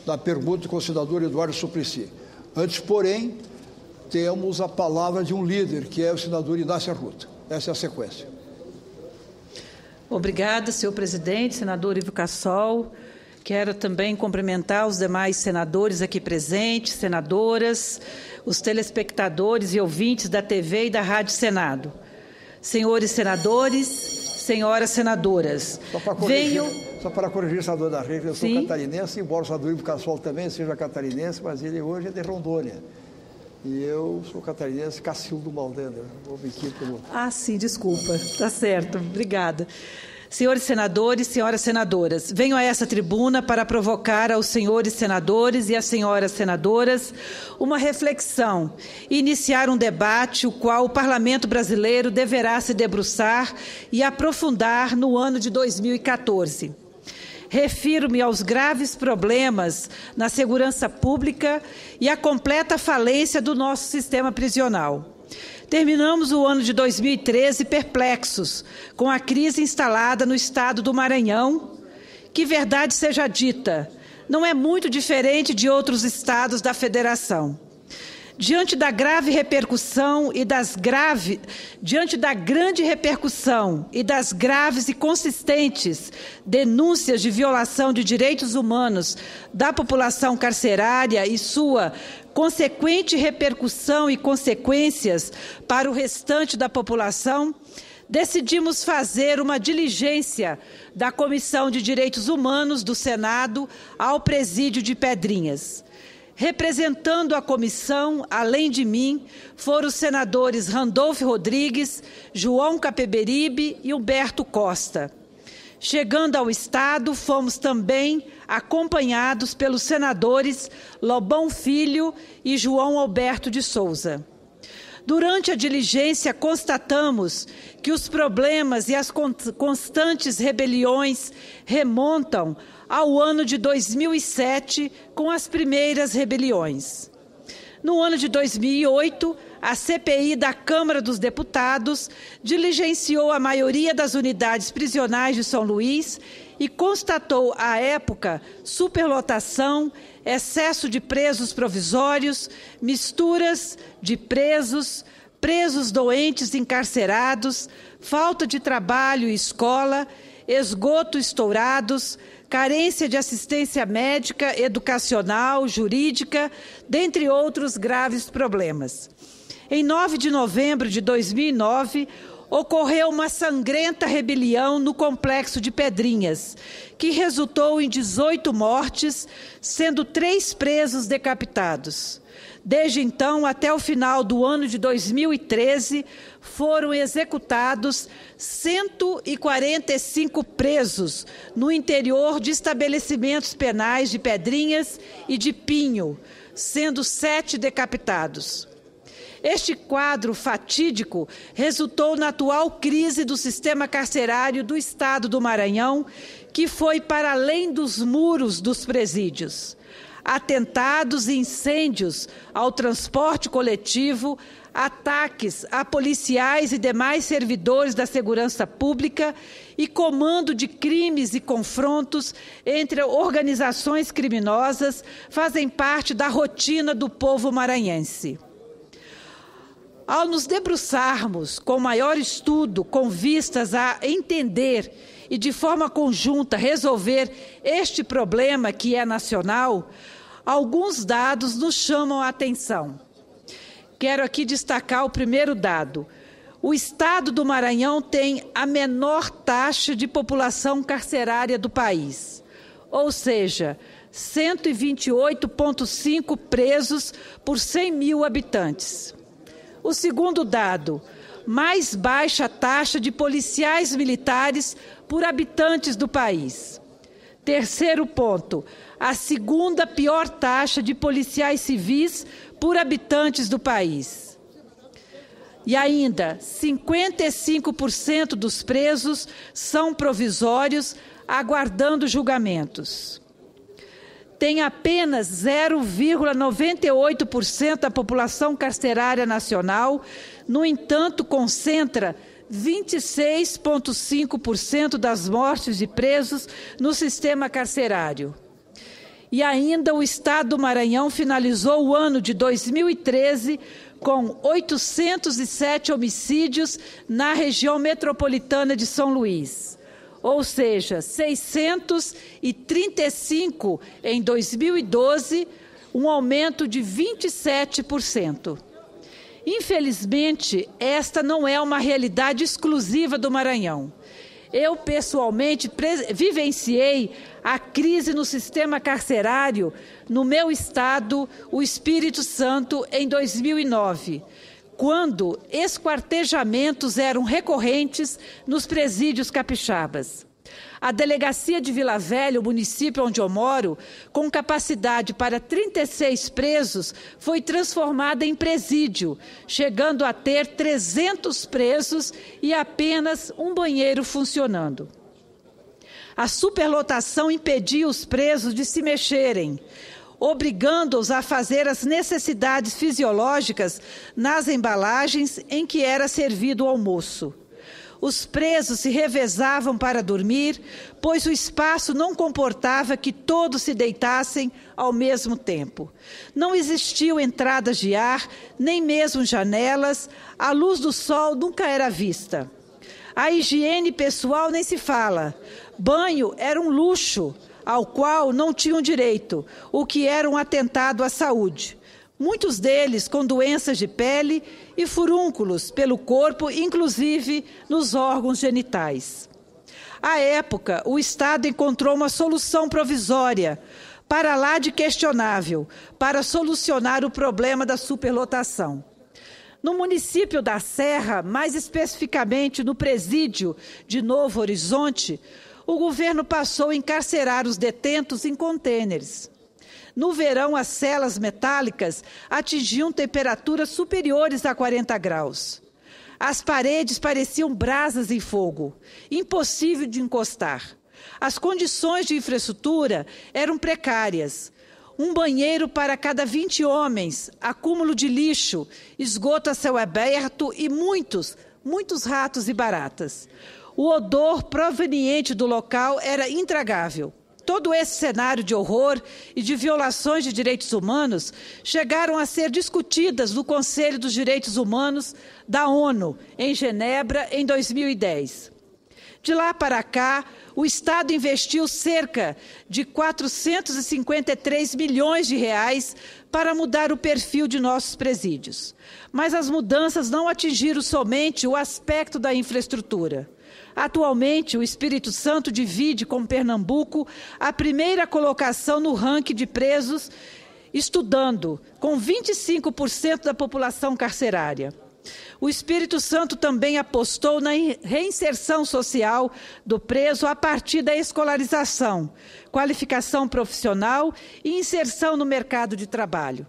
da pergunta com o senador Eduardo Suplicy. Antes, porém, temos a palavra de um líder, que é o senador Inácio Arruda. Essa é a sequência. Obrigada, senhor presidente, senador Ivo Cassol. Quero também cumprimentar os demais senadores aqui presentes, senadoras, os telespectadores e ouvintes da TV e da Rádio Senado. Senhores senadores, senhoras senadoras, Só para corrigir, senador da Rede, eu sou catarinense, embora o senador Ivo Cassol também seja catarinense, mas ele hoje é de Rondônia. E eu sou catarinense, Cacildo Maldaner. Sim, desculpa. Está certo. Obrigada. Senhores senadores, senhoras senadoras, venho a essa tribuna para provocar aos senhores senadores e às senhoras senadoras uma reflexão e iniciar um debate o qual o Parlamento brasileiro deverá se debruçar e aprofundar no ano de 2014. Refiro-me aos graves problemas na segurança pública e à completa falência do nosso sistema prisional. Terminamos o ano de 2013 perplexos com a crise instalada no estado do Maranhão, que, verdade seja dita, não é muito diferente de outros estados da federação. Diante da grande repercussão e das graves e consistentes denúncias de violação de direitos humanos da população carcerária e sua consequente repercussão e consequências para o restante da população, decidimos fazer uma diligência da Comissão de Direitos Humanos do Senado ao Presídio de Pedrinhas. Representando a comissão, além de mim, foram os senadores Randolfo Rodrigues, João Capeberibe e Humberto Costa. Chegando ao Estado, fomos também acompanhados pelos senadores Lobão Filho e João Alberto de Souza. Durante a diligência, constatamos que os problemas e as constantes rebeliões remontam ao ano de 2007, com as primeiras rebeliões. No ano de 2008, a CPI da Câmara dos Deputados diligenciou a maioria das unidades prisionais de São Luís e constatou, à época, superlotação, excesso de presos provisórios, misturas de presos, presos doentes encarcerados, falta de trabalho e escola, esgoto estourados, carência de assistência médica, educacional, jurídica, dentre outros graves problemas. Em 9 de novembro de 2009, ocorreu uma sangrenta rebelião no complexo de Pedrinhas, que resultou em 18 mortes, sendo 3 presos decapitados. Desde então, até o final do ano de 2013, foram executados 145 presos no interior de estabelecimentos penais de Pedrinhas e de Pinho, sendo 7 decapitados. Este quadro fatídico resultou na atual crise do sistema carcerário do Estado do Maranhão, que foi para além dos muros dos presídios. Atentados e incêndios ao transporte coletivo, ataques a policiais e demais servidores da segurança pública e comando de crimes e confrontos entre organizações criminosas fazem parte da rotina do povo maranhense. Ao nos debruçarmos com maior estudo, com vistas a entender e de forma conjunta resolver este problema que é nacional, alguns dados nos chamam a atenção. Quero aqui destacar o primeiro dado. O Estado do Maranhão tem a menor taxa de população carcerária do país, ou seja, 128,5 presos por 100 mil habitantes. O segundo dado, mais baixa taxa de policiais militares por habitantes do país. Terceiro ponto, a segunda pior taxa de policiais civis por habitantes do país. E ainda, 55% dos presos são provisórios, aguardando julgamentos. Tem apenas 0,98% da população carcerária nacional, no entanto, concentra 26,5% das mortes de presos no sistema carcerário. E ainda o Estado do Maranhão finalizou o ano de 2013 com 807 homicídios na região metropolitana de São Luís. Ou seja, 635 em 2012, um aumento de 27%. Infelizmente, esta não é uma realidade exclusiva do Maranhão. Eu, pessoalmente, vivenciei a crise no sistema carcerário no meu estado, o Espírito Santo, em 2009, quando esquartejamentos eram recorrentes nos presídios capixabas. A delegacia de Vila Velha, o município onde eu moro, com capacidade para 36 presos, foi transformada em presídio, chegando a ter 300 presos e apenas um banheiro funcionando. A superlotação impedia os presos de se mexerem, obrigando-os a fazer as necessidades fisiológicas nas embalagens em que era servido o almoço. Os presos se revezavam para dormir, pois o espaço não comportava que todos se deitassem ao mesmo tempo. Não existiam entradas de ar, nem mesmo janelas, a luz do sol nunca era vista. A higiene pessoal nem se fala. Banho era um luxo, ao qual não tinham direito, o que era um atentado à saúde. Muitos deles com doenças de pele e furúnculos pelo corpo, inclusive nos órgãos genitais. À época, o Estado encontrou uma solução provisória, para lá de questionável, para solucionar o problema da superlotação. No município da Serra, mais especificamente no presídio de Novo Horizonte, o governo passou a encarcerar os detentos em contêineres. No verão, as celas metálicas atingiam temperaturas superiores a 40 graus. As paredes pareciam brasas em fogo, impossível de encostar. As condições de infraestrutura eram precárias. Um banheiro para cada 20 homens, acúmulo de lixo, esgoto a céu aberto e muitos ratos e baratas. O odor proveniente do local era intragável. Todo esse cenário de horror e de violações de direitos humanos chegaram a ser discutidas no Conselho dos Direitos Humanos da ONU, em Genebra, em 2010. De lá para cá, o Estado investiu cerca de 453 milhões de reais para mudar o perfil de nossos presídios. Mas as mudanças não atingiram somente o aspecto da infraestrutura. Atualmente, o Espírito Santo divide com Pernambuco a primeira colocação no ranking de presos estudando, com 25% da população carcerária. O Espírito Santo também apostou na reinserção social do preso a partir da escolarização, qualificação profissional e inserção no mercado de trabalho.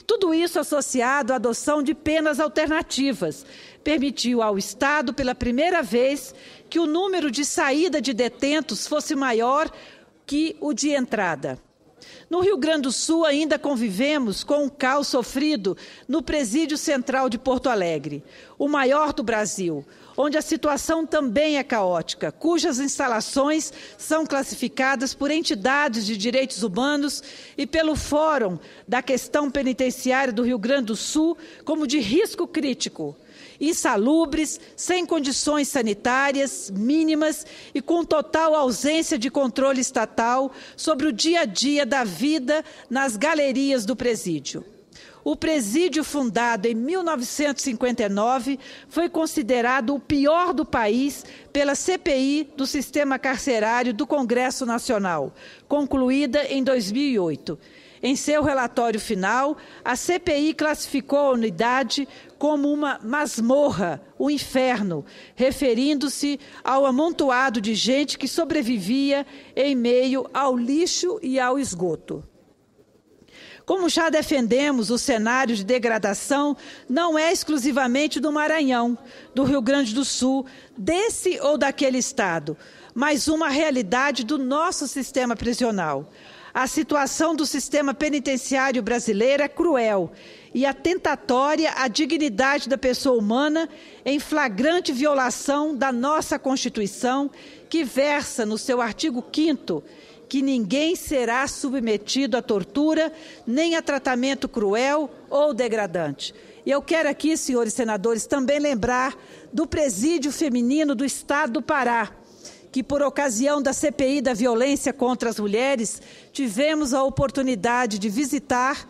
Tudo isso associado à adoção de penas alternativas, permitiu ao Estado, pela primeira vez, que o número de saída de detentos fosse maior que o de entrada. No Rio Grande do Sul, ainda convivemos com o caos sofrido no Presídio Central de Porto Alegre, o maior do Brasil, onde a situação também é caótica, cujas instalações são classificadas por entidades de direitos humanos e pelo Fórum da Questão Penitenciária do Rio Grande do Sul como de risco crítico, insalubres, sem condições sanitárias mínimas e com total ausência de controle estatal sobre o dia a dia da vida nas galerias do presídio. O presídio, fundado em 1959, foi considerado o pior do país pela CPI do Sistema Carcerário do Congresso Nacional, concluída em 2008. Em seu relatório final, a CPI classificou a unidade como uma masmorra, um inferno, referindo-se ao amontoado de gente que sobrevivia em meio ao lixo e ao esgoto. Como já defendemos, o cenário de degradação não é exclusivamente do Maranhão, do Rio Grande do Sul, desse ou daquele estado, mas uma realidade do nosso sistema prisional. A situação do sistema penitenciário brasileiro é cruel e atentatória à dignidade da pessoa humana em flagrante violação da nossa Constituição, que versa no seu artigo 5º que ninguém será submetido a tortura, nem a tratamento cruel ou degradante. E eu quero aqui, senhores senadores, também lembrar do presídio feminino do Estado do Pará, que por ocasião da CPI da violência contra as mulheres, tivemos a oportunidade de visitar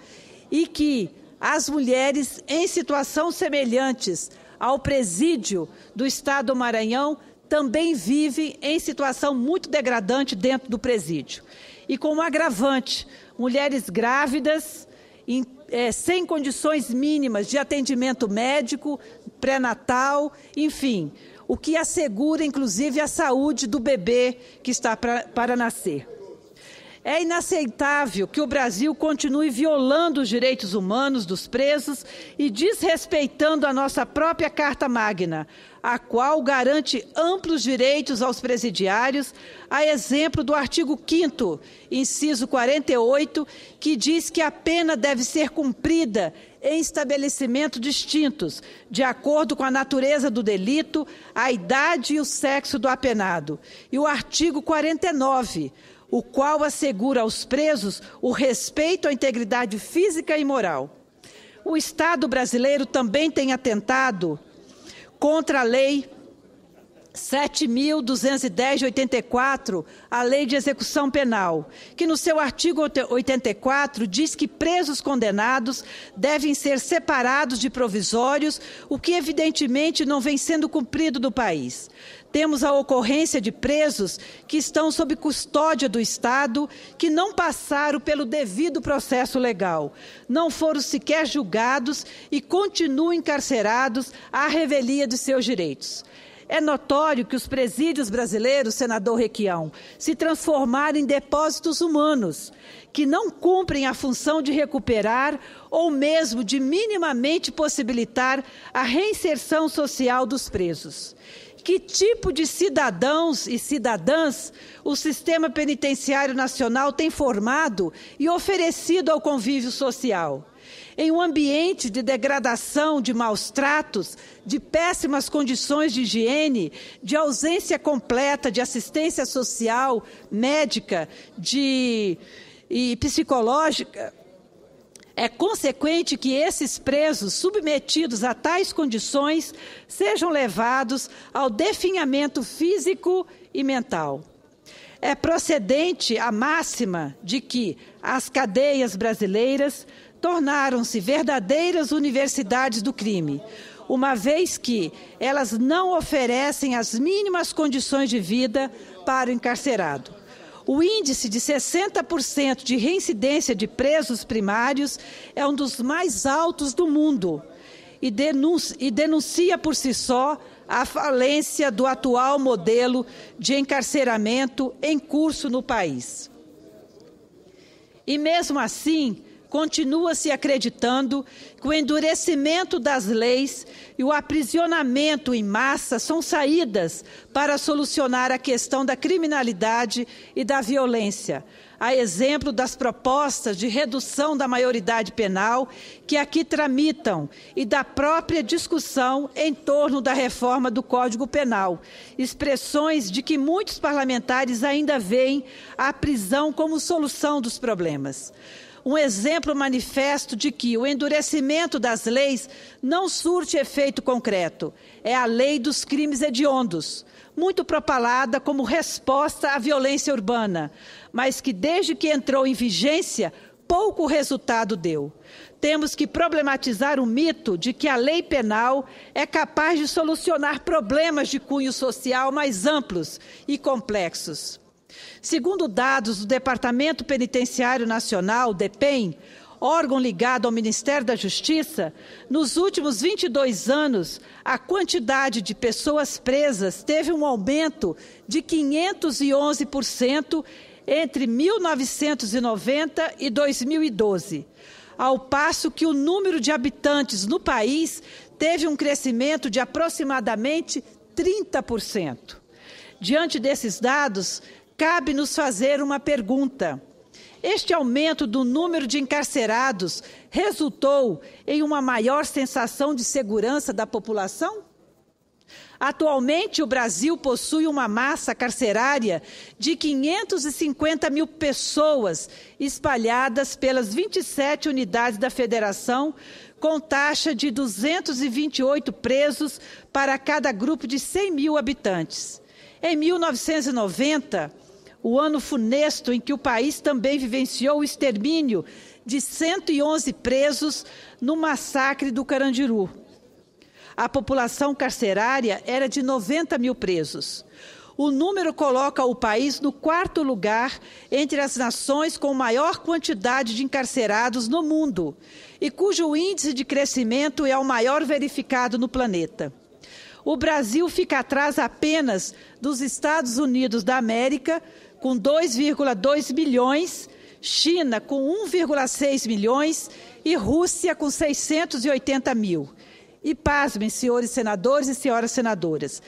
e que as mulheres em situações semelhantes ao presídio do Estado do Maranhão também vivem em situação muito degradante dentro do presídio. E como agravante, mulheres grávidas, sem condições mínimas de atendimento médico, pré-natal, enfim, o que assegura, inclusive, a saúde do bebê que está para nascer. É inaceitável que o Brasil continue violando os direitos humanos dos presos e desrespeitando a nossa própria Carta Magna, a qual garante amplos direitos aos presidiários, a exemplo do artigo 5º, inciso 48, que diz que a pena deve ser cumprida em estabelecimentos distintos, de acordo com a natureza do delito, a idade e o sexo do apenado. E o artigo 49, o qual assegura aos presos o respeito à integridade física e moral. O Estado brasileiro também tem atentado contra a Lei 7.210 de 84, a Lei de Execução Penal, que no seu artigo 84 diz que presos condenados devem ser separados de provisórios, o que evidentemente não vem sendo cumprido no país. Temos a ocorrência de presos que estão sob custódia do Estado, que não passaram pelo devido processo legal, não foram sequer julgados e continuam encarcerados à revelia de seus direitos. É notório que os presídios brasileiros, senador Requião, se transformaram em depósitos humanos, que não cumprem a função de recuperar ou mesmo de minimamente possibilitar a reinserção social dos presos. Que tipo de cidadãos e cidadãs o sistema penitenciário nacional tem formado e oferecido ao convívio social? Em um ambiente de degradação, de maus tratos, de péssimas condições de higiene, de ausência completa de assistência social, médica e psicológica, é consequente que esses presos submetidos a tais condições sejam levados ao definhamento físico e mental. É procedente a máxima de que as cadeias brasileiras tornaram-se verdadeiras universidades do crime, uma vez que elas não oferecem as mínimas condições de vida para o encarcerado. O índice de 60% de reincidência de presos primários é um dos mais altos do mundo e denuncia por si só a falência do atual modelo de encarceramento em curso no país. E mesmo assim, continua-se acreditando que o endurecimento das leis e o aprisionamento em massa são saídas para solucionar a questão da criminalidade e da violência, a exemplo das propostas de redução da maioridade penal que aqui tramitam e da própria discussão em torno da reforma do Código Penal, expressões de que muitos parlamentares ainda veem a prisão como solução dos problemas. Um exemplo manifesto de que o endurecimento das leis não surte efeito concreto. É a lei dos crimes hediondos, muito propalada como resposta à violência urbana, mas que desde que entrou em vigência, pouco resultado deu. Temos que problematizar o mito de que a lei penal é capaz de solucionar problemas de cunho social mais amplos e complexos. Segundo dados do Departamento Penitenciário Nacional, DEPEN, órgão ligado ao Ministério da Justiça, nos últimos 22 anos, a quantidade de pessoas presas teve um aumento de 511% entre 1990 e 2012, ao passo que o número de habitantes no país teve um crescimento de aproximadamente 30%. Diante desses dados, cabe-nos fazer uma pergunta. Este aumento do número de encarcerados resultou em uma maior sensação de segurança da população? Atualmente, o Brasil possui uma massa carcerária de 550 mil pessoas espalhadas pelas 27 unidades da Federação, com taxa de 228 presos para cada grupo de 100 mil habitantes. Em 1990, o ano funesto em que o país também vivenciou o extermínio de 111 presos no massacre do Carandiru. A população carcerária era de 90 mil presos. O número coloca o país no 4º lugar entre as nações com maior quantidade de encarcerados no mundo e cujo índice de crescimento é o maior verificado no planeta. O Brasil fica atrás apenas dos Estados Unidos da América, com 2,2 milhões, China com 1,6 milhões e Rússia com 680 mil. E pasmem, senhores senadores e senhoras senadoras,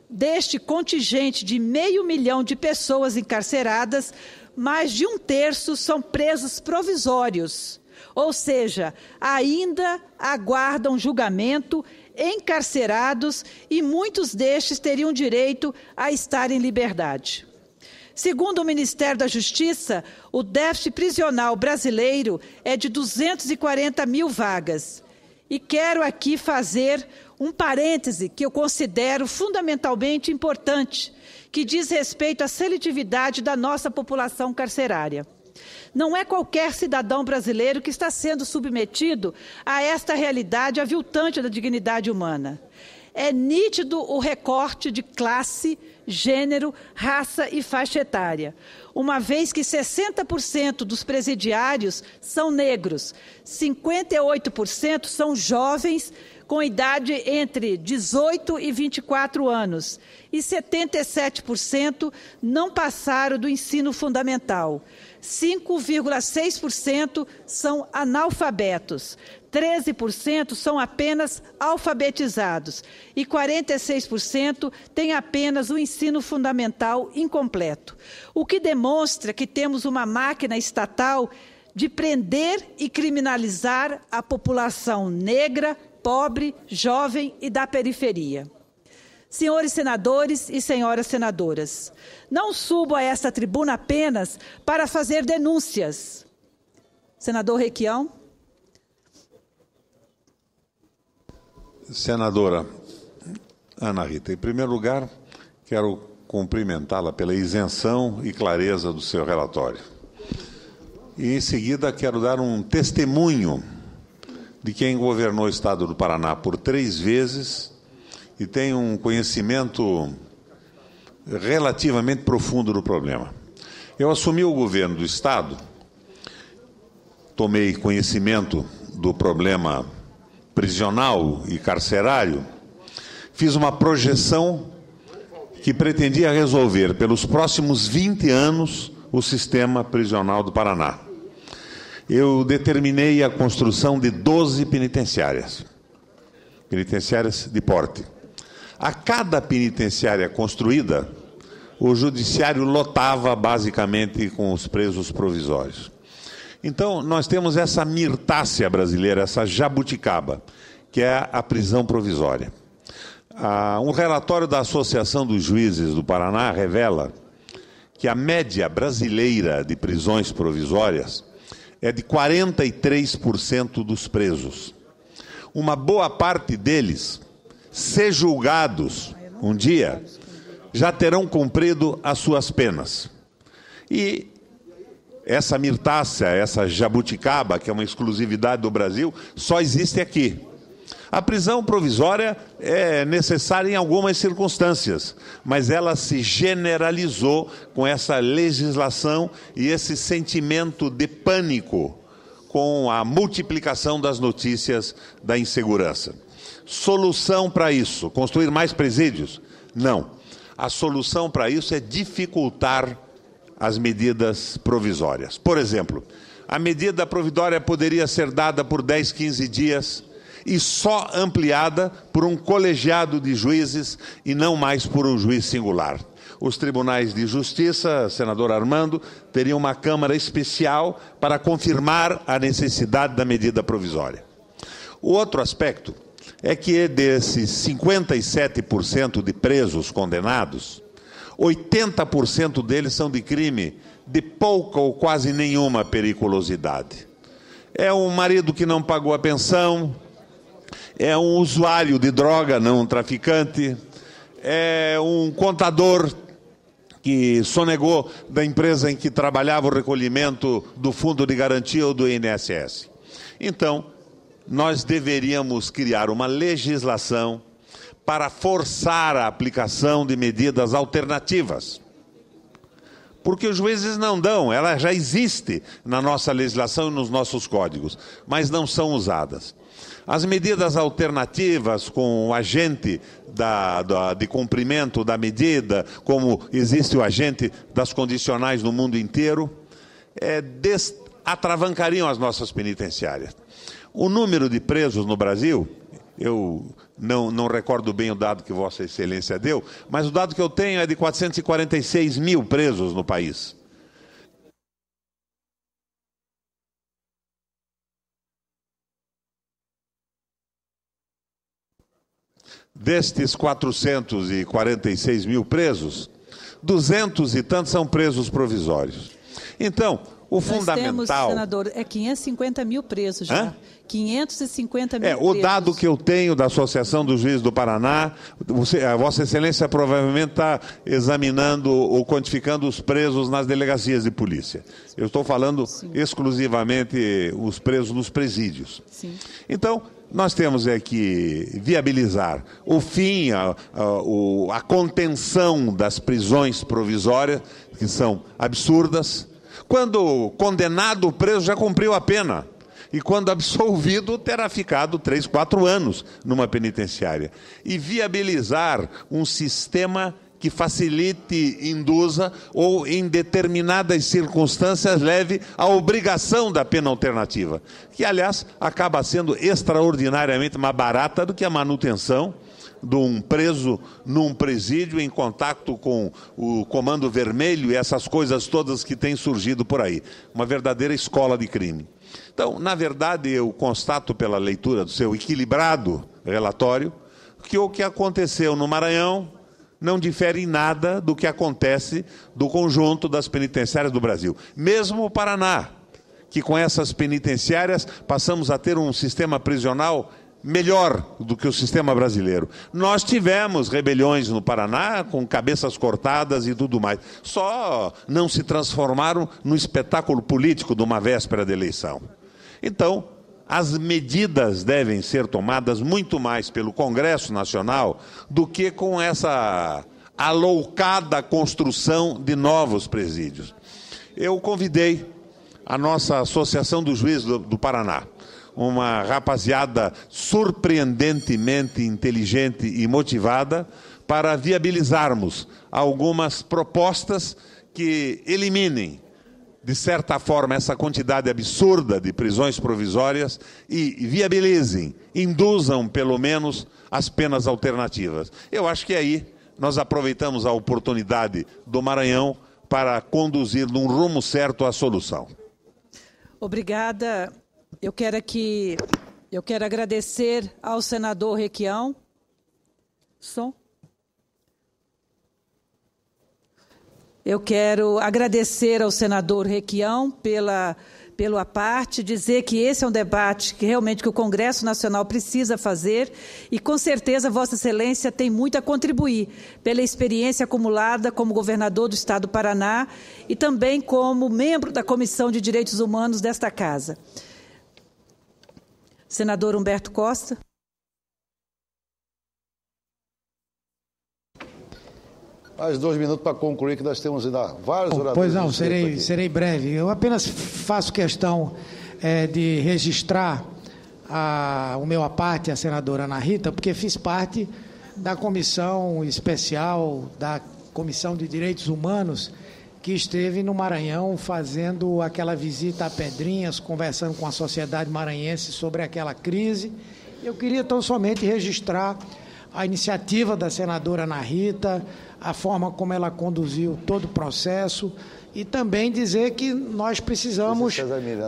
deste contingente de 500 mil de pessoas encarceradas, mais de 1/3 são presos provisórios, ou seja, ainda aguardam julgamento, encarcerados, e muitos destes teriam direito a estar em liberdade. Segundo o Ministério da Justiça, o déficit prisional brasileiro é de 240 mil vagas. E quero aqui fazer um parêntese que eu considero fundamentalmente importante, que diz respeito à seletividade da nossa população carcerária. Não é qualquer cidadão brasileiro que está sendo submetido a esta realidade aviltante da dignidade humana. É nítido o recorte de classe, gênero, raça e faixa etária, uma vez que 60% dos presidiários são negros, 58% são jovens com idade entre 18 e 24 anos e 77% não passaram do ensino fundamental. 5,6% são analfabetos, 13% são apenas alfabetizados e 46% têm apenas o ensino fundamental incompleto, o que demonstra que temos uma máquina estatal de prender e criminalizar a população negra, pobre, jovem e da periferia. Senhores senadores e senhoras senadoras, não subo a esta tribuna apenas para fazer denúncias. Senador Requião. Senadora Ana Rita, em primeiro lugar, quero cumprimentá-la pela isenção e clareza do seu relatório. E, em seguida, quero dar um testemunho de quem governou o Estado do Paraná por 3 vezes e tem um conhecimento relativamente profundo do problema. Eu assumi o governo do Estado, tomei conhecimento do problema prisional e carcerário, fiz uma projeção que pretendia resolver, pelos próximos 20 anos, o sistema prisional do Paraná. Eu determinei a construção de 12 penitenciárias de porte. A cada penitenciária construída, o judiciário lotava basicamente com os presos provisórios. Então, nós temos essa mirtácea brasileira, essa jabuticaba, que é a prisão provisória. Um relatório da Associação dos Juízes do Paraná revela que a média brasileira de prisões provisórias é de 43% dos presos. Uma boa parte deles, se julgados um dia, já terão cumprido as suas penas. E essa mirtácea, essa jabuticaba, que é uma exclusividade do Brasil, só existe aqui. A prisão provisória é necessária em algumas circunstâncias, mas ela se generalizou com essa legislação e esse sentimento de pânico com a multiplicação das notícias da insegurança. Solução para isso, construir mais presídios? Não. A solução para isso é dificultar as medidas provisórias. Por exemplo, a medida provisória poderia ser dada por 10, 15 dias e só ampliada por um colegiado de juízes e não mais por um juiz singular. Os tribunais de justiça, senador Armando, teriam uma Câmara especial para confirmar a necessidade da medida provisória. O outro aspecto é que desses 57% de presos condenados, 80% deles são de crime de pouca ou quase nenhuma periculosidade. É um marido que não pagou a pensão, é um usuário de droga, não um traficante, é um contador que sonegou da empresa em que trabalhava o recolhimento do Fundo de Garantia ou do INSS. Então, nós deveríamos criar uma legislação para forçar a aplicação de medidas alternativas. Porque os juízes não dão, ela já existe na nossa legislação e nos nossos códigos, mas não são usadas. As medidas alternativas com o agente de cumprimento da medida, como existe o agente das condicionais no mundo inteiro, atravancariam as nossas penitenciárias. O número de presos no Brasil, eu não recordo bem o dado que Vossa Excelência deu, mas o dado que eu tenho é de 446 mil presos no país. Destes 446 mil presos, 200 e tantos são presos provisórios. Então, o fundamental... Nós temos, senador, 550 mil presos já. Hã? 550 mil o presos. dado que eu tenho da Associação dos Juízes do Paraná, a Vossa Excelência provavelmente está examinando ou quantificando os presos nas delegacias de polícia. Eu estou falando exclusivamente os presos nos presídios. Sim. Então, nós temos que viabilizar o fim, a contenção das prisões provisórias, que são absurdas. Quando condenado, o preso já cumpriu a pena. E quando absolvido, terá ficado 3, 4 anos numa penitenciária. E viabilizar um sistema que facilite, induza ou, em determinadas circunstâncias, leve à obrigação da pena alternativa, que, aliás, acaba sendo extraordinariamente mais barata do que a manutenção de um preso num presídio em contato com o Comando Vermelho e essas coisas todas que têm surgido por aí. Uma verdadeira escola de crime. Então, na verdade, eu constato pela leitura do seu equilibrado relatório que o que aconteceu no Maranhão não difere em nada do que acontece do conjunto das penitenciárias do Brasil. Mesmo o Paraná, que com essas penitenciárias passamos a ter um sistema prisional melhor do que o sistema brasileiro. Nós tivemos rebeliões no Paraná com cabeças cortadas e tudo mais. Só não se transformaram no espetáculo político de uma véspera de eleição. Então, as medidas devem ser tomadas muito mais pelo Congresso Nacional do que com essa aloucada construção de novos presídios. Eu convidei a nossa Associação dos Juízes do Paraná, uma rapaziada surpreendentemente inteligente e motivada, para viabilizarmos algumas propostas que eliminem, de certa forma, essa quantidade absurda de prisões provisórias e viabilizem, induzam, pelo menos, as penas alternativas. Eu acho que aí nós aproveitamos a oportunidade do Maranhão para conduzir num rumo certo a solução. Obrigada. Eu quero agradecer ao senador Requião. Eu quero agradecer ao senador Requião pela parte, dizer que esse é um debate que realmente que o Congresso Nacional precisa fazer e, com certeza, Vossa Excelência tem muito a contribuir pela experiência acumulada como governador do Estado do Paraná e também como membro da Comissão de Direitos Humanos desta Casa. Senador Humberto Costa. Mais 2 minutos para concluir, que nós temos ainda vários oradores. Pois não, serei breve. Eu apenas faço questão de registrar o meu à parte, a senadora Ana Rita, porque fiz parte da comissão especial, da Comissão de Direitos Humanos, que esteve no Maranhão fazendo aquela visita a Pedrinhas, conversando com a sociedade maranhense sobre aquela crise. Eu queria tão somente registrar a iniciativa da senadora Ana Rita, a forma como ela conduziu todo o processo e também dizer que nós precisamos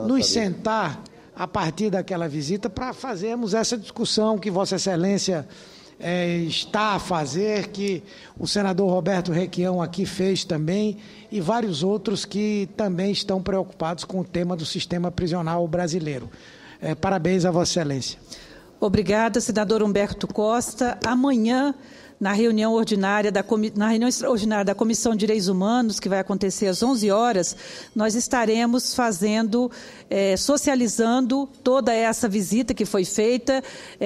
nos sentar a partir daquela visita para fazermos essa discussão que Vossa Excelência está a fazer, que o senador Roberto Requião aqui fez também, e vários outros que também estão preocupados com o tema do sistema prisional brasileiro. Parabéns a Vossa Excelência. Obrigada, senador Humberto Costa. Amanhã, na reunião ordinária da Comissão de Direitos Humanos, que vai acontecer às 11 horas, nós estaremos socializando toda essa visita que foi feita,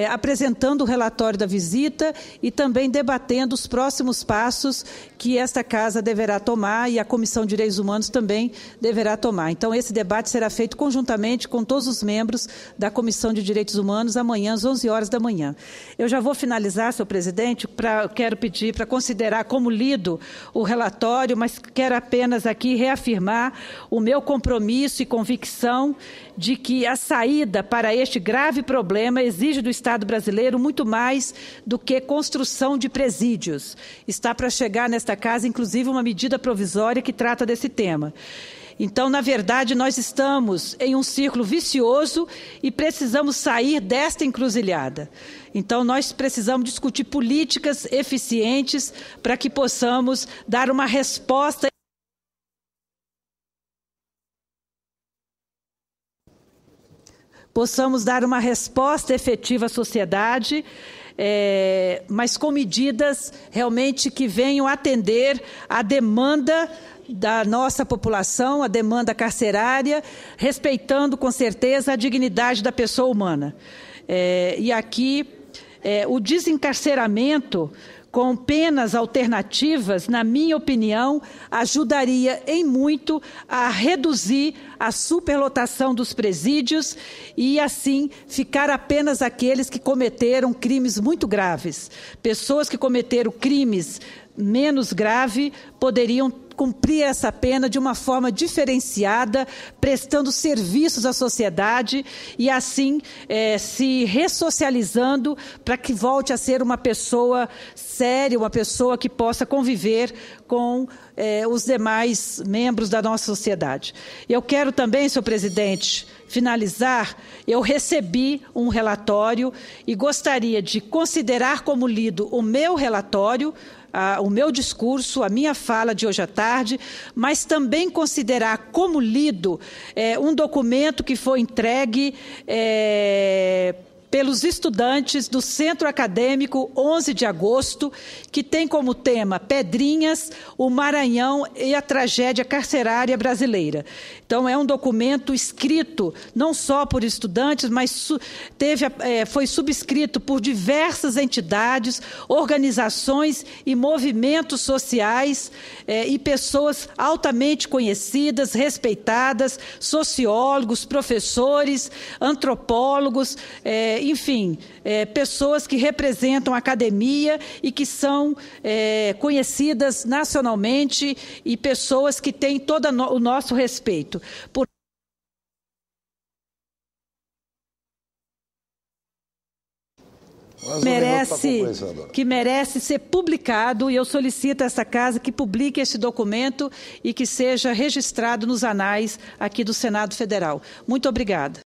apresentando o relatório da visita e também debatendo os próximos passos que esta Casa deverá tomar e a Comissão de Direitos Humanos também deverá tomar. Então, esse debate será feito conjuntamente com todos os membros da Comissão de Direitos Humanos amanhã, às 11 horas da manhã. Eu já vou finalizar, senhor presidente, quero pedir para considerar como lido o relatório, mas quero apenas aqui reafirmar o meu compromisso e convicção de que a saída para este grave problema exige do Estado brasileiro muito mais do que construção de presídios. Está para chegar nesta casa, inclusive, uma medida provisória que trata desse tema. Então, na verdade, nós estamos em um círculo vicioso e precisamos sair desta encruzilhada. Então, nós precisamos discutir políticas eficientes para que possamos dar uma resposta efetiva à sociedade, mas com medidas realmente que venham atender à demanda da nossa população, a demanda carcerária, respeitando com certeza a dignidade da pessoa humana. E aqui, o desencarceramento com penas alternativas, na minha opinião, ajudaria em muito a reduzir a superlotação dos presídios e, assim, ficar apenas aqueles que cometeram crimes muito graves. Pessoas que cometeram crimes menos graves poderiam cumprir essa pena de uma forma diferenciada, prestando serviços à sociedade e, assim, se ressocializando para que volte a ser uma pessoa séria, uma pessoa que possa conviver com os demais membros da nossa sociedade. Eu quero também, senhor presidente, finalizar. Eu recebi um relatório e gostaria de considerar como lido o meu relatório, o meu discurso, a minha fala de hoje à tarde, mas também considerar como lido um documento que foi entregue pelos estudantes do Centro Acadêmico 11 de Agosto, que tem como tema Pedrinhas, o Maranhão e a Tragédia Carcerária Brasileira. Então, é um documento escrito não só por estudantes, mas foi subscrito por diversas entidades, organizações e movimentos sociais e pessoas altamente conhecidas, respeitadas, sociólogos, professores, antropólogos, enfim, pessoas que representam a academia e que são conhecidas nacionalmente e pessoas que têm todo o nosso respeito. Que merece ser publicado, e eu solicito a essa casa que publique esse documento e que seja registrado nos anais aqui do Senado Federal. Muito obrigada.